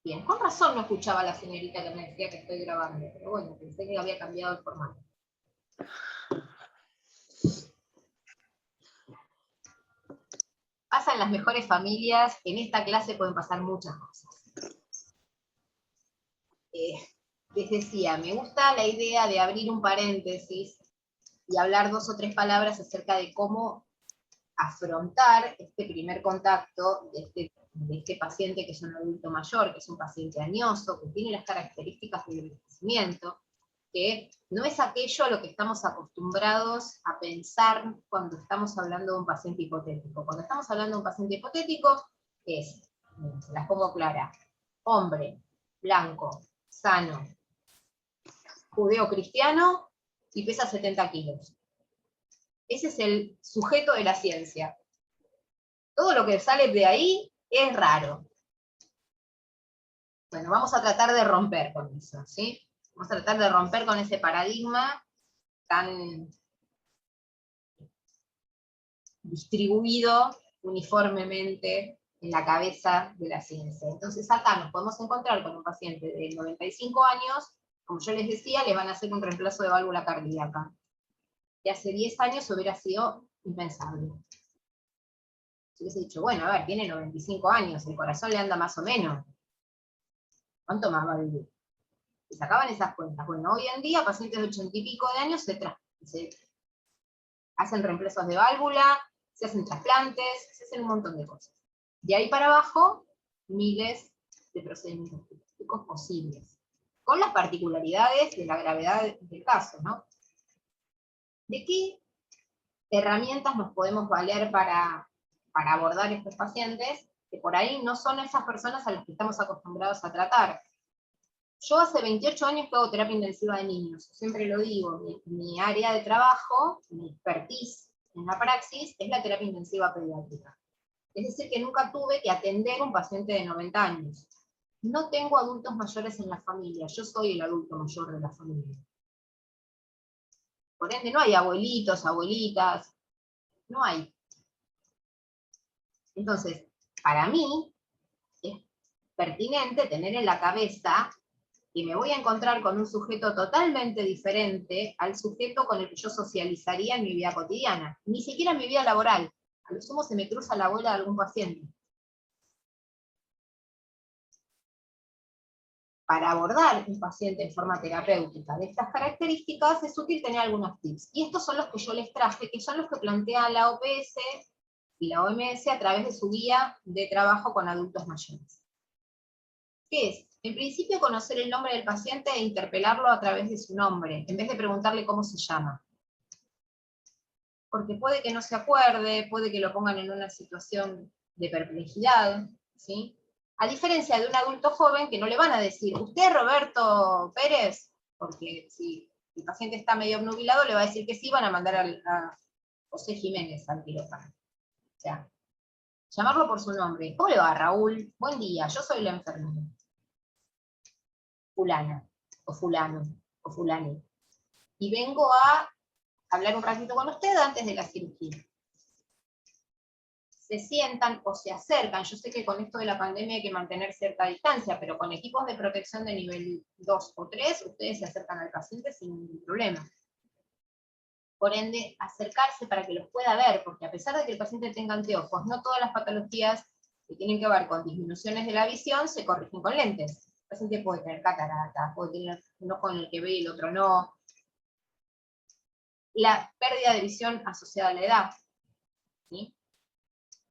Bien, con razón no escuchaba a la señorita que me decía que estoy grabando, pero bueno, pensé que había cambiado el formato. Pasa en las mejores familias, en esta clase pueden pasar muchas cosas. Les decía, me gusta la idea de abrir un paréntesis y hablar 2 o 3 palabras acerca de cómo afrontar este primer contacto de este paciente que es un adulto mayor, que es un paciente añoso, que tiene las características del envejecimiento, que no es aquello a lo que estamos acostumbrados a pensar cuando estamos hablando de un paciente hipotético. Cuando estamos hablando de un paciente hipotético, se las pongo clara, hombre, blanco, sano, judeo-cristiano y pesa 70 kilos. Ese es el sujeto de la ciencia. Todo lo que sale de ahí es raro. Bueno, vamos a tratar de romper con eso, ¿sí? Vamos a tratar de romper con ese paradigma tan distribuido uniformemente en la cabeza de la ciencia. Entonces acá nos podemos encontrar con un paciente de 95 años, como yo les decía, le van a hacer un reemplazo de válvula cardíaca, que hace 10 años hubiera sido impensable. Yo les he dicho, bueno, a ver, tiene 95 años, el corazón le anda más o menos. ¿Cuánto más va a vivir? Y sacaban esas cuentas. Bueno, hoy en día, pacientes de 80 y pico de años se hacen reemplazos de válvula, se hacen trasplantes, se hacen un montón de cosas. De ahí para abajo, miles de procedimientos quirúrgicos posibles, con las particularidades de la gravedad del caso, ¿no? ¿De qué herramientas nos podemos valer para abordar estos pacientes, que por ahí no son esas personas a las que estamos acostumbrados a tratar? Yo hace 28 años que hago terapia intensiva de niños, siempre lo digo, mi área de trabajo, mi expertise en la praxis, es la terapia intensiva pediátrica. Es decir, que nunca tuve que atender a un paciente de 90 años. No tengo adultos mayores en la familia, yo soy el adulto mayor de la familia. Por ende, no hay abuelitos, abuelitas, no hay. Entonces, para mí, es pertinente tener en la cabeza que me voy a encontrar con un sujeto totalmente diferente al sujeto con el que yo socializaría en mi vida cotidiana, ni siquiera en mi vida laboral. A lo sumo se me cruza la abuela de algún paciente. Para abordar un paciente en forma terapéutica de estas características es útil tener algunos tips. Y estos son los que yo les traje, que son los que plantea la OPS y la OMS a través de su guía de trabajo con adultos mayores. ¿Qué es? En principio, conocer el nombre del paciente e interpelarlo a través de su nombre, en vez de preguntarle cómo se llama. Porque puede que no se acuerde, puede que lo pongan en una situación de perplejidad, ¿sí? A diferencia de un adulto joven que no le van a decir, ¿usted es Roberto Pérez? Porque si el paciente está medio obnubilado, le va a decir que sí, van a mandar a José Jiménez al quirófano. O sea, llamarlo por su nombre. ¿Cómo le va, Raúl? Buen día, yo soy la enfermera. Fulana, o fulano, o fulani. Y vengo a hablar un ratito con usted antes de la cirugía. Se sientan o se acercan, yo sé que con esto de la pandemia hay que mantener cierta distancia, pero con equipos de protección de nivel 2 o 3, ustedes se acercan al paciente sin ningún problema. Por ende, acercarse para que los pueda ver, porque a pesar de que el paciente tenga anteojos, no todas las patologías que tienen que ver con disminuciones de la visión se corrigen con lentes. El paciente puede tener cataratas, puede tener un ojo en el que ve y el otro no. La pérdida de visión asociada a la edad, ¿sí?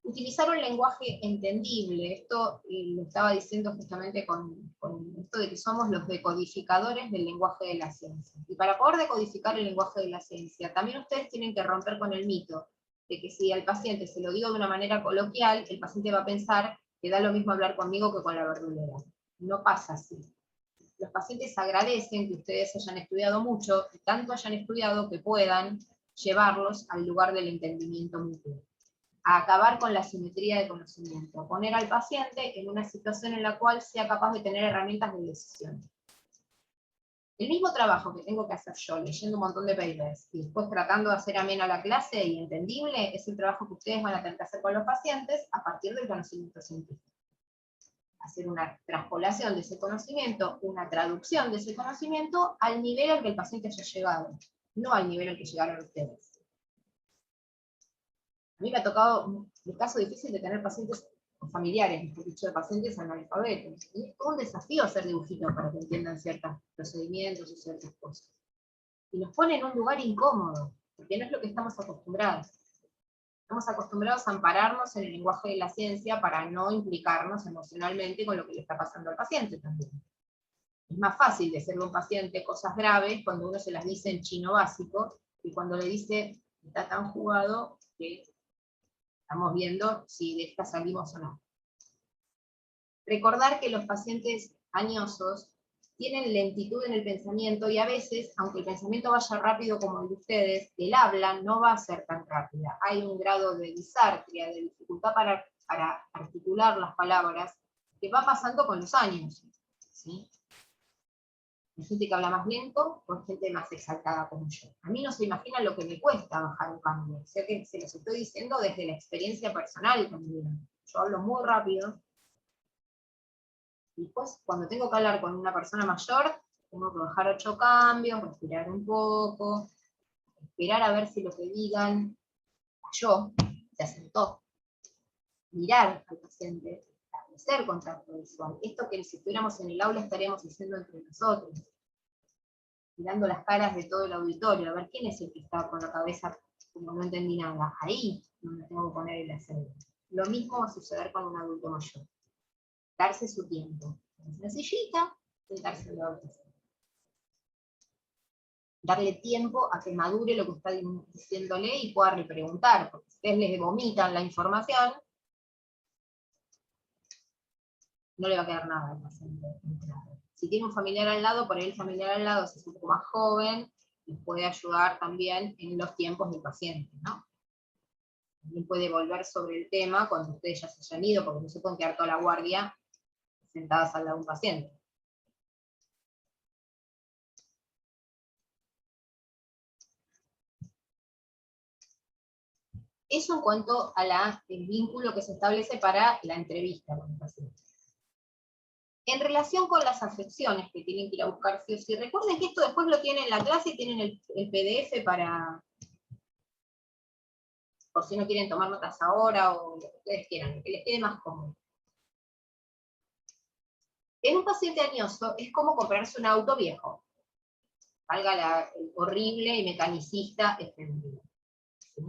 Utilizar un lenguaje entendible, esto lo estaba diciendo justamente con esto de que somos los decodificadores del lenguaje de la ciencia. Y para poder decodificar el lenguaje de la ciencia, también ustedes tienen que romper con el mito de que si al paciente se lo digo de una manera coloquial, el paciente va a pensar que da lo mismo hablar conmigo que con la verdulera. No pasa así. Los pacientes agradecen que ustedes hayan estudiado mucho, y tanto hayan estudiado que puedan llevarlos al lugar del entendimiento mutuo, a acabar con la simetría de conocimiento, a poner al paciente en una situación en la cual sea capaz de tener herramientas de decisión. El mismo trabajo que tengo que hacer yo, leyendo un montón de papers, y después tratando de hacer amena la clase y entendible, es el trabajo que ustedes van a tener que hacer con los pacientes a partir del conocimiento científico. hacer una traspolación de ese conocimiento, una traducción de ese conocimiento al nivel al que el paciente haya llegado, no al nivel al que llegaron ustedes. A mí me ha tocado el caso difícil de tener pacientes o familiares, mejor dicho, de pacientes analfabetos. Y es un desafío hacer dibujitos para que entiendan ciertos procedimientos y ciertas cosas. Y nos pone en un lugar incómodo, porque no es lo que estamos acostumbrados. Estamos acostumbrados a ampararnos en el lenguaje de la ciencia para no implicarnos emocionalmente con lo que le está pasando al paciente también. Es más fácil decirle a un paciente cosas graves cuando uno se las dice en chino básico, y cuando le dice, está tan jugado que estamos viendo si de esta salimos o no. Recordar que los pacientes añosos tienen lentitud en el pensamiento y a veces, aunque el pensamiento vaya rápido como el de ustedes, el habla no va a ser tan rápida. Hay un grado de disartria, de dificultad para articular las palabras, que va pasando con los años. ¿Sí? Hay gente que habla más lento o hay gente más exaltada como yo. A mí no se imaginan lo que me cuesta bajar un cambio. O sea que se los estoy diciendo desde la experiencia personal también. Yo hablo muy rápido. Y después, cuando tengo que hablar con una persona mayor, tengo que bajar 8 cambios, respirar un poco, esperar a ver si lo que digan cayó, se asentó. Mirar al paciente, establecer contacto visual. Esto que si estuviéramos en el aula estaríamos haciendo entre nosotros. Mirando las caras de todo el auditorio, a ver quién es el que está con la cabeza como no entendí nada. Ahí donde tengo que poner el acento. Lo mismo va a suceder con un adulto mayor. Darse su tiempo. En una sillita, sentarse en la otra. Darle tiempo a que madure lo que está diciéndole y pueda repreguntar, porque si ustedes les vomitan la información, no le va a quedar nada al paciente. Si tiene un familiar al lado, por ahí el familiar al lado, si es un poco más joven, les puede ayudar también en los tiempos del paciente, ¿no? También puede volver sobre el tema cuando ustedes ya se hayan ido, porque no se pueden quedar toda la guardia sentadas al lado de un paciente. Eso en cuanto al vínculo que se establece para la entrevista con el paciente. En relación con las afecciones que tienen que ir a buscar sí o sí, recuerden que esto después lo tienen en la clase y tienen el PDF para, por si no quieren tomar notas ahora o lo que ustedes quieran, que les quede más cómodo. En un paciente añoso es como comprarse un auto viejo, valga el horrible y mecanicista ejemplo. ¿Sí?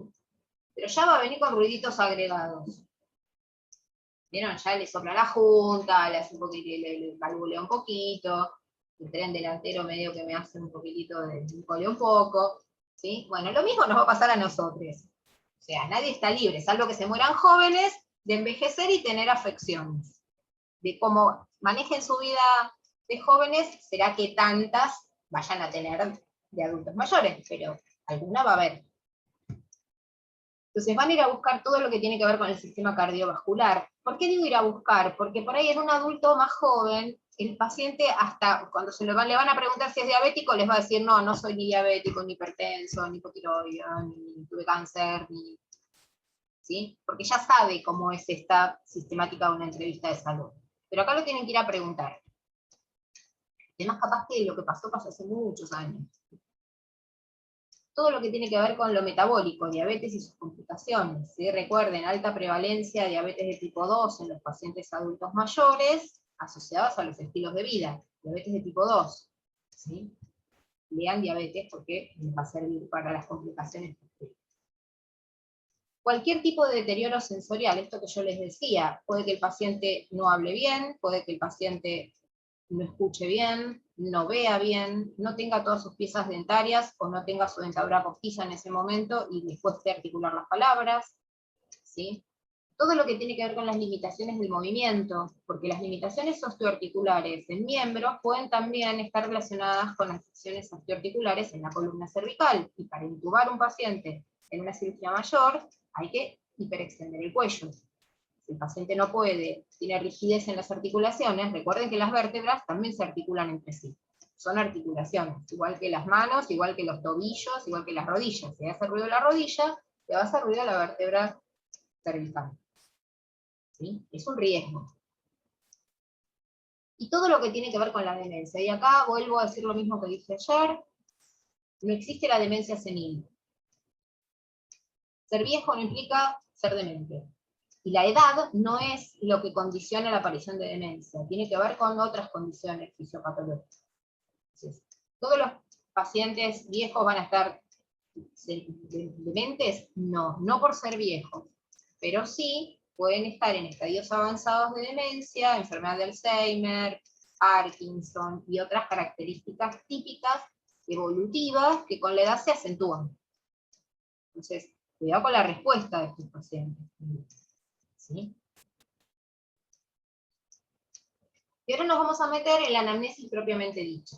Pero ya va a venir con ruiditos agregados. ¿Vieron? Ya le sopla la junta, le hace un poquito, le valvulea un poquito, el tren delantero medio que me hace un poquitito de coleo un poco. ¿Sí? Bueno, lo mismo nos va a pasar a nosotros. O sea, nadie está libre, salvo que se mueran jóvenes, de envejecer y tener afecciones. De cómo manejen su vida de jóvenes, será que tantas vayan a tener de adultos mayores, pero alguna va a haber. Entonces van a ir a buscar todo lo que tiene que ver con el sistema cardiovascular. ¿Por qué digo ir a buscar? Porque por ahí en un adulto más joven, el paciente hasta cuando le van a preguntar si es diabético, les va a decir, no, no soy ni diabético, ni hipertenso, ni hipotiroideo, ni tuve cáncer, ni... ¿Sí? Porque ya sabe cómo es esta sistemática de una entrevista de salud. Pero acá lo tienen que ir a preguntar. Además, capaz que lo que pasó hace muchos años. Todo lo que tiene que ver con lo metabólico, diabetes y sus complicaciones. ¿Sí? Recuerden, alta prevalencia de diabetes de tipo 2 en los pacientes adultos mayores, asociados a los estilos de vida. Diabetes de tipo 2. ¿Sí? Lean diabetes porque les va a servir para las complicaciones. Cualquier tipo de deterioro sensorial, esto que yo les decía, puede que el paciente no hable bien, puede que el paciente no escuche bien, no vea bien, no tenga todas sus piezas dentarias o no tenga su dentadura postiza en ese momento y les cueste articular las palabras, ¿sí? Todo lo que tiene que ver con las limitaciones del movimiento, porque las limitaciones osteoarticulares en miembros pueden también estar relacionadas con afecciones osteoarticulares en la columna cervical, y para intubar un paciente en una cirugía mayor hay que hiperextender el cuello. Si el paciente no puede, tiene rigidez en las articulaciones, recuerden que las vértebras también se articulan entre sí. Son articulaciones, igual que las manos, igual que los tobillos, igual que las rodillas. Si hace ruido la rodilla, le va a hacer ruido la vértebra cervical. ¿Sí? Es un riesgo. y todo lo que tiene que ver con la demencia. Y acá vuelvo a decir lo mismo que dije ayer, no existe la demencia senil. Ser viejo no implica ser demente. Y la edad no es lo que condiciona la aparición de demencia, tiene que ver con otras condiciones fisiopatológicas. Entonces, todos los pacientes viejos van a estar dementes, no por ser viejos, pero sí pueden estar en estadios avanzados de demencia, enfermedad de Alzheimer, Parkinson y otras características típicas evolutivas que con la edad se acentúan. Entonces, cuidado con la respuesta de estos pacientes. ¿Sí? Y ahora nos vamos a meter en la anamnesis propiamente dicha.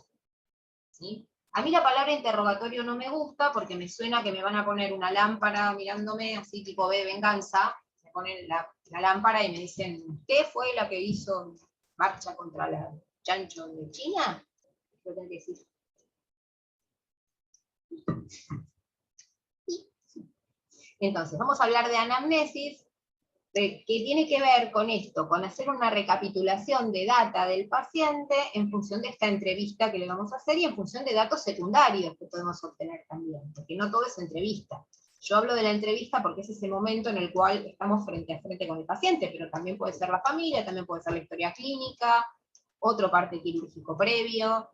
¿Sí? A mí la palabra interrogatorio no me gusta porque me suena que me van a poner una lámpara mirándome, así tipo B, venganza, me ponen la lámpara y me dicen, ¿usted fue la que hizo marcha contra la chancho de China? Yo tengo que decir. Sí. Entonces, vamos a hablar de anamnesis, que tiene que ver con esto, con hacer una recapitulación de data del paciente en función de esta entrevista que le vamos a hacer y en función de datos secundarios que podemos obtener también, porque no todo es entrevista. Yo hablo de la entrevista porque es ese momento en el cual estamos frente a frente con el paciente, pero también puede ser la familia, también puede ser la historia clínica, otro parte quirúrgico previo,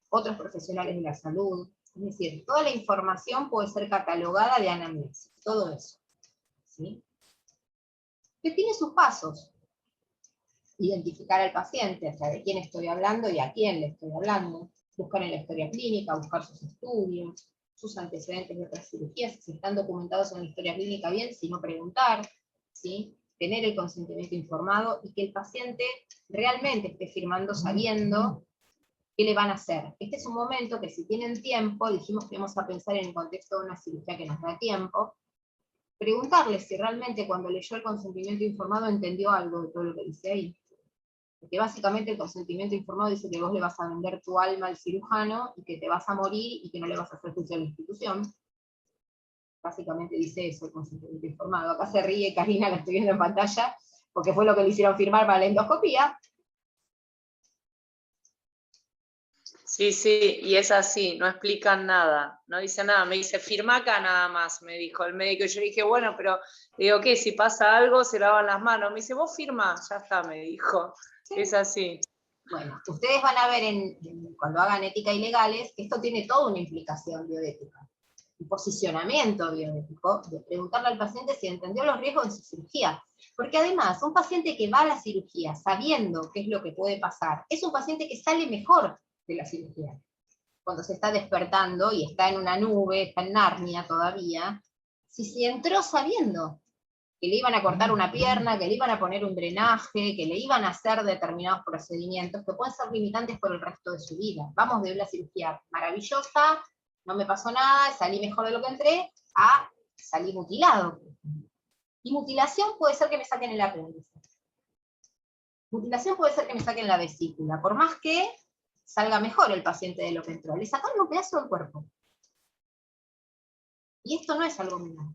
otros profesionales de la salud. Es decir, toda la información puede ser catalogada de anamnesis, todo eso. ¿Sí? Que tiene sus pasos. Identificar al paciente, o sea, de quién estoy hablando y a quién le estoy hablando, buscar en la historia clínica, buscar sus estudios, sus antecedentes de otras cirugías, si están documentados en la historia clínica bien, si no preguntar, ¿sí? Tener el consentimiento informado y que el paciente realmente esté firmando sabiendo qué le van a hacer. Este es un momento que si tienen tiempo, dijimos que vamos a pensar en el contexto de una cirugía que nos da tiempo, preguntarle si realmente cuando leyó el consentimiento informado entendió algo de todo lo que dice ahí. Porque básicamente el consentimiento informado dice que vos le vas a vender tu alma al cirujano y que te vas a morir y que no le vas a hacer juicio a la institución. Básicamente dice eso el consentimiento informado. Acá se ríe Karina, la estoy viendo en pantalla, porque fue lo que le hicieron firmar para la endoscopía. Sí, sí, y es así, no explican nada, no dicen nada, me dice, firma acá nada más, me dijo el médico, y yo dije, bueno, pero, digo, ¿qué? Si pasa algo, se lavan las manos, me dice, vos firma, ya está, me dijo, ¿sí? Es así. Bueno, ustedes van a ver cuando hagan ética y legales, esto tiene toda una implicación bioética, un posicionamiento bioético, de preguntarle al paciente si entendió los riesgos de su cirugía. Porque además, un paciente que va a la cirugía sabiendo qué es lo que puede pasar, es un paciente que sale mejor de la cirugía. Cuando se está despertando y está en una nube, está en Narnia todavía, si entró sabiendo que le iban a cortar una pierna, que le iban a poner un drenaje, que le iban a hacer determinados procedimientos que pueden ser limitantes por el resto de su vida. Vamos de una cirugía maravillosa, no me pasó nada, salí mejor de lo que entré, a salí mutilado. Y mutilación puede ser que me saquen el apéndice. Mutilación puede ser que me saquen la vesícula, por más que salga mejor el paciente de lo que entró. Le sacaron un pedazo del cuerpo. Y esto no es algo menor.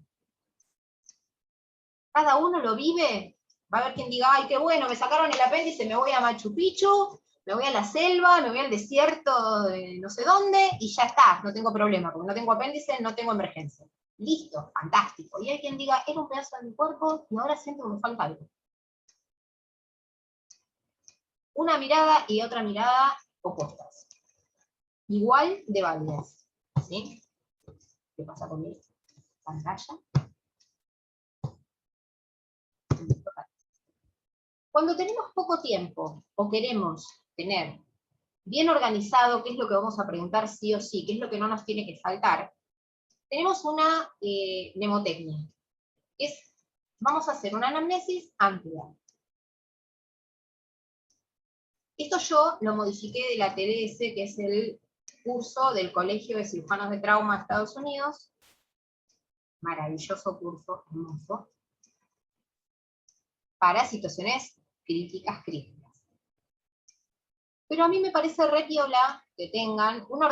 Cada uno lo vive, va a haber quien diga, ay, qué bueno, me sacaron el apéndice, me voy a Machu Picchu, me voy a la selva, me voy al desierto de no sé dónde, y ya está, no tengo problema, porque no tengo apéndice, no tengo emergencia. Listo, fantástico. Y hay quien diga, era un pedazo de mi cuerpo, y ahora siento que me falta algo. Una mirada y otra mirada opuestas. Igual de válidas. ¿Sí? ¿Qué pasa con mi pantalla? Cuando tenemos poco tiempo o queremos tener bien organizado qué es lo que vamos a preguntar sí o sí, qué es lo que no nos tiene que faltar, tenemos una mnemotecnia. Vamos a hacer una anamnesis amplia. Esto yo lo modifiqué de la TDS, que es el curso del Colegio de Cirujanos de Trauma de Estados Unidos. Maravilloso curso, hermoso. Para situaciones críticas. Pero a mí me parece re piola que tengan un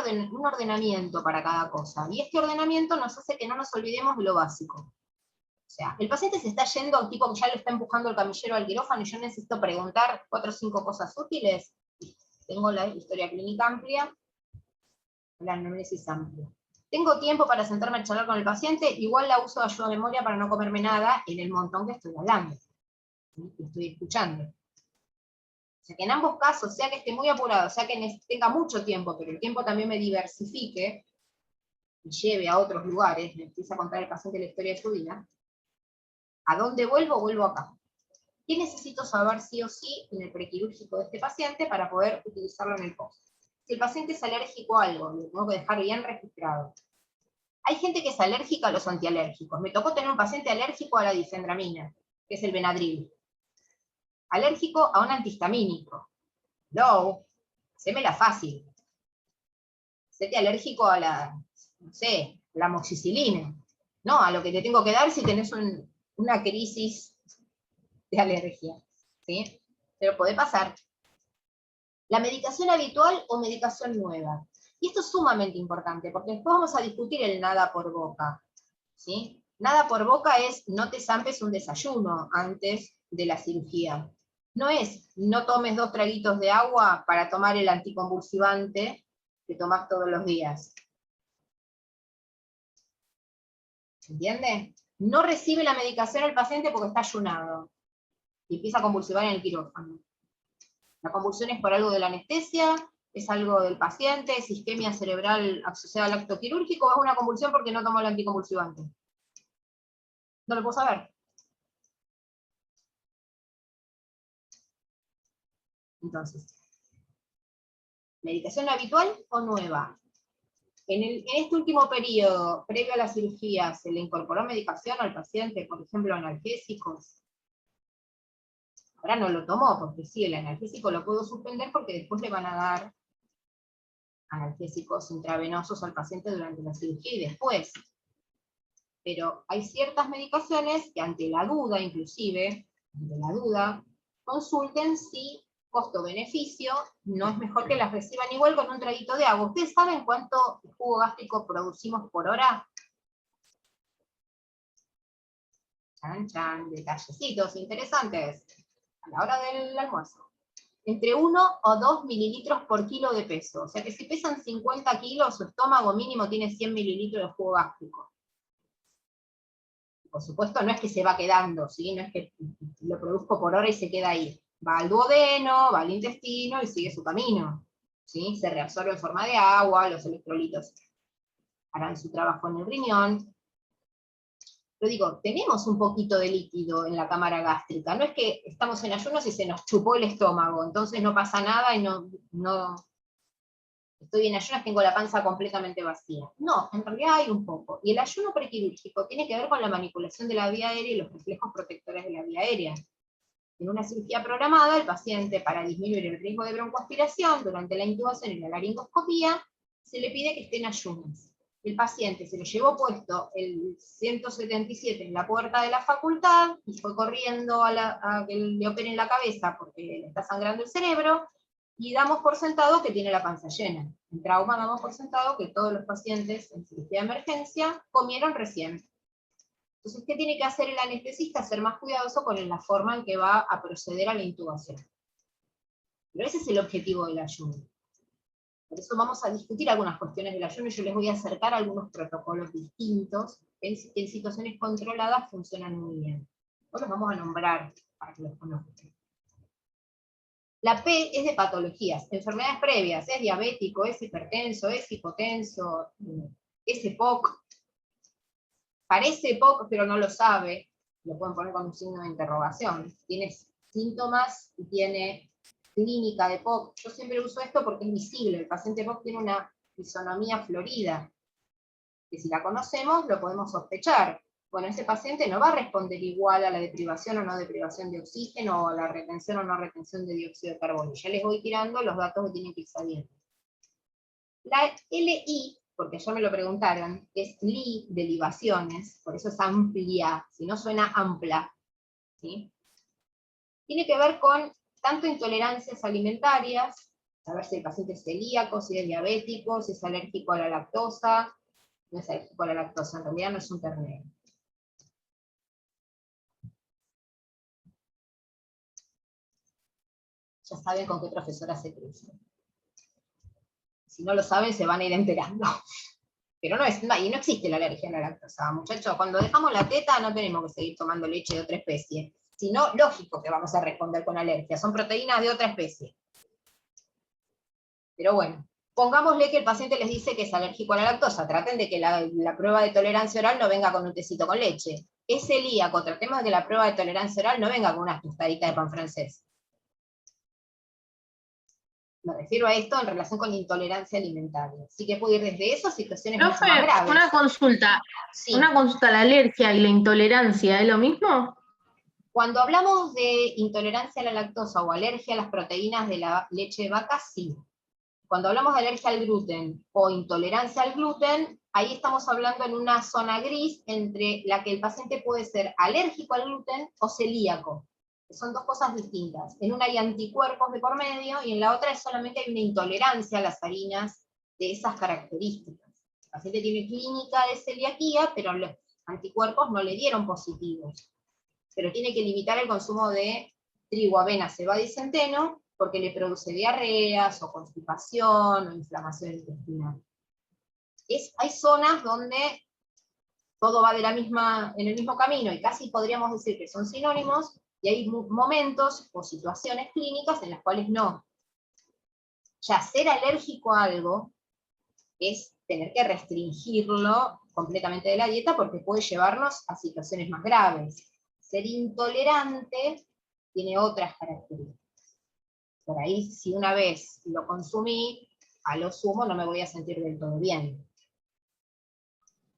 ordenamiento para cada cosa. Y este ordenamiento nos hace que no nos olvidemos de lo básico. O sea, el paciente se está yendo, tipo que ya lo está empujando el camillero al quirófano y yo necesito preguntar 4 o 5 cosas útiles. tengo la historia clínica amplia, la anamnesis amplia. Tengo tiempo para sentarme a charlar con el paciente, igual la uso de ayuda de memoria para no comerme nada en el montón que estoy hablando, ¿sí? Que estoy escuchando. O sea que en ambos casos, sea que esté muy apurado, sea que tenga mucho tiempo, pero el tiempo también me diversifique, y lleve a otros lugares, me empieza a contar el paciente la historia de su vida, ¿a dónde vuelvo? Vuelvo acá. ¿Qué necesito saber sí o sí en el prequirúrgico de este paciente para poder utilizarlo en el post? Si el paciente es alérgico a algo, lo tengo que dejar bien registrado. Hay gente que es alérgica a los antialérgicos. Me tocó tener un paciente alérgico a la difendramina, que es el Benadryl. Alérgico a un antihistamínico. No, hacémela fácil. Séte alérgico a la, no sé, la amoxicilina. No, a lo que te tengo que dar si tenés una crisis de alergia. ¿Sí? Pero puede pasar. La medicación habitual o medicación nueva. Y esto es sumamente importante, porque después vamos a discutir el nada por boca. ¿Sí? Nada por boca es no te zampes un desayuno antes de la cirugía. No es no tomes 2 traguitos de agua para tomar el anticonvulsivante que tomás todos los días. ¿Se entiende? No recibe la medicación el paciente porque está ayunado y empieza a convulsivar en el quirófano. La convulsión es por algo de la anestesia, es algo del paciente, es isquemia cerebral asociada al acto quirúrgico, o es una convulsión porque no tomó el anticonvulsivante. No lo puedo saber. Entonces, ¿medicación habitual o nueva? En este último periodo, previo a la cirugía, ¿se le incorporó medicación al paciente, por ejemplo, analgésicos? Ahora no lo tomó, porque sí, el analgésico lo puedo suspender porque después le van a dar analgésicos intravenosos al paciente durante la cirugía y después. Pero hay ciertas medicaciones que ante la duda, inclusive, ante la duda, consulten si costo-beneficio no es mejor que las reciban igual con un traguito de agua. ¿Ustedes saben cuánto jugo gástrico producimos por hora? Chan, chan, detallecitos interesantes a la hora del almuerzo. Entre 1 o 2 mililitros por kilo de peso. O sea que si pesan 50 kilos, su estómago mínimo tiene 100 mililitros de jugo gástrico. Por supuesto, no es que se va quedando, ¿sí? No es que lo produzco por hora y se queda ahí. Va al duodeno, va al intestino y sigue su camino. ¿Sí? Se reabsorbe en forma de agua, los electrolitos harán su trabajo en el riñón. Pero digo, tenemos un poquito de líquido en la cámara gástrica. No es que estamos en ayunos y se nos chupó el estómago, entonces no pasa nada y no estoy en ayunas, tengo la panza completamente vacía. No, en realidad hay un poco. Y el ayuno prequirúrgico tiene que ver con la manipulación de la vía aérea y los reflejos protectores de la vía aérea. En una cirugía programada, el paciente, para disminuir el riesgo de broncoaspiración durante la intubación y la laringoscopía, se le pide que esté en ayunas. El paciente se lo llevó puesto el 177 en la puerta de la facultad y fue corriendo a que le operen la cabeza porque le está sangrando el cerebro, y damos por sentado que tiene la panza llena. En trauma damos por sentado que todos los pacientes en cirugía de emergencia comieron recién. Entonces, ¿qué tiene que hacer el anestesista? Ser más cuidadoso con la forma en que va a proceder a la intubación. Pero ese es el objetivo del ayuno. Por eso vamos a discutir algunas cuestiones del ayuno y yo les voy a acercar algunos protocolos distintos que en situaciones controladas funcionan muy bien. Hoy los vamos a nombrar para que los conozcan. La P es de patologías, enfermedades previas, es diabético, es hipertenso, es hipotenso, es EPOC. Parece EPOC, pero no lo sabe. Lo pueden poner con un signo de interrogación. Tiene síntomas y tiene clínica de EPOC. Yo siempre uso esto porque es visible. El paciente EPOC tiene una fisonomía florida, que si la conocemos lo podemos sospechar. Bueno, ese paciente no va a responder igual a la deprivación o no deprivación de oxígeno, o a la retención o no retención de dióxido de carbono. Ya les voy tirando los datos que tienen que ir sabiendo. La LI, porque ya me lo preguntaron, es LI de libaciones, por eso es amplia, si no suena ampla. ¿Sí? Tiene que ver con tanto intolerancias alimentarias, saber si el paciente es celíaco, si es diabético, si es alérgico a la lactosa. No es alérgico a la lactosa, en realidad no es un ternero. Ya saben con qué profesora se cruza. Si no lo saben, se van a ir enterando. Pero no existe la alergia a la lactosa, muchachos. Cuando dejamos la teta no tenemos que seguir tomando leche de otra especie. Sino, lógico que vamos a responder con alergia. Son proteínas de otra especie. Pero bueno, pongámosle que el paciente les dice que es alérgico a la lactosa. Traten de que la prueba de tolerancia oral no venga con un tecito con leche. Es celíaco, tratemos de que la prueba de tolerancia oral no venga con unas tostaditas de pan francés. Me refiero a esto en relación con la intolerancia alimentaria. Así que puede ir desde eso a situaciones mucho más Profe, graves. una consulta. Sí. ¿Una consulta a la alergia y la intolerancia es lo mismo? Cuando hablamos de intolerancia a la lactosa o alergia a las proteínas de la leche de vaca, sí. Cuando hablamos de alergia al gluten o intolerancia al gluten, ahí estamos hablando en una zona gris entre la que el paciente puede ser alérgico al gluten o celíaco. Son dos cosas distintas. En una hay anticuerpos de por medio y en la otra solamente hay una intolerancia a las harinas de esas características. El paciente tiene clínica de celiaquía, pero los anticuerpos no le dieron positivos. Pero tiene que limitar el consumo de trigo, avena, cebada y centeno, porque le produce diarreas, o constipación, o inflamación intestinal. Hay zonas donde todo va en el mismo camino, y casi podríamos decir que son sinónimos, y hay momentos o situaciones clínicas en las cuales no. Ya ser alérgico a algo es tener que restringirlo completamente de la dieta, porque puede llevarnos a situaciones más graves. Ser intolerante tiene otras características. Por ahí, si una vez lo consumí, a lo sumo no me voy a sentir del todo bien.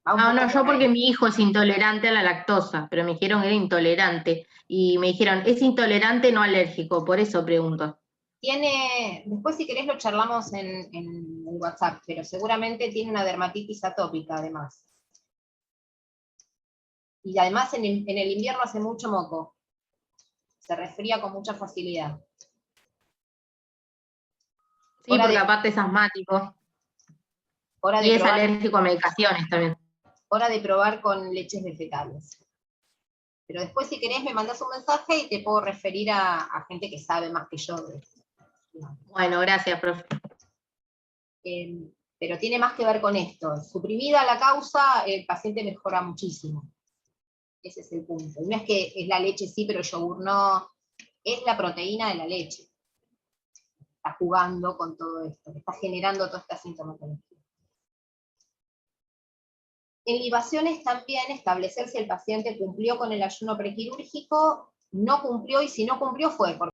No, yo porque mi hijo es intolerante a la lactosa, pero me dijeron que era intolerante. Y me dijeron, es intolerante, no alérgico, por eso pregunto. Después si querés lo charlamos en el WhatsApp, pero seguramente tiene una dermatitis atópica además. Y además en el invierno hace mucho moco. Se resfría con mucha facilidad. Sí, porque aparte es asmático. Y es alérgico a medicaciones también. Hora de probar con leches vegetales. Pero después si querés me mandás un mensaje y te puedo referir a gente que sabe más que yo de esto. Bueno, gracias, profe. Pero tiene más que ver con esto. Suprimida la causa, el paciente mejora muchísimo. Ese es el punto. No es que es la leche sí, pero el yogur no. Es la proteína de la leche. Está jugando con todo esto, está generando toda esta sintomatología. En libaciones también establecer si el paciente cumplió con el ayuno prequirúrgico, no cumplió, y si no cumplió fue porque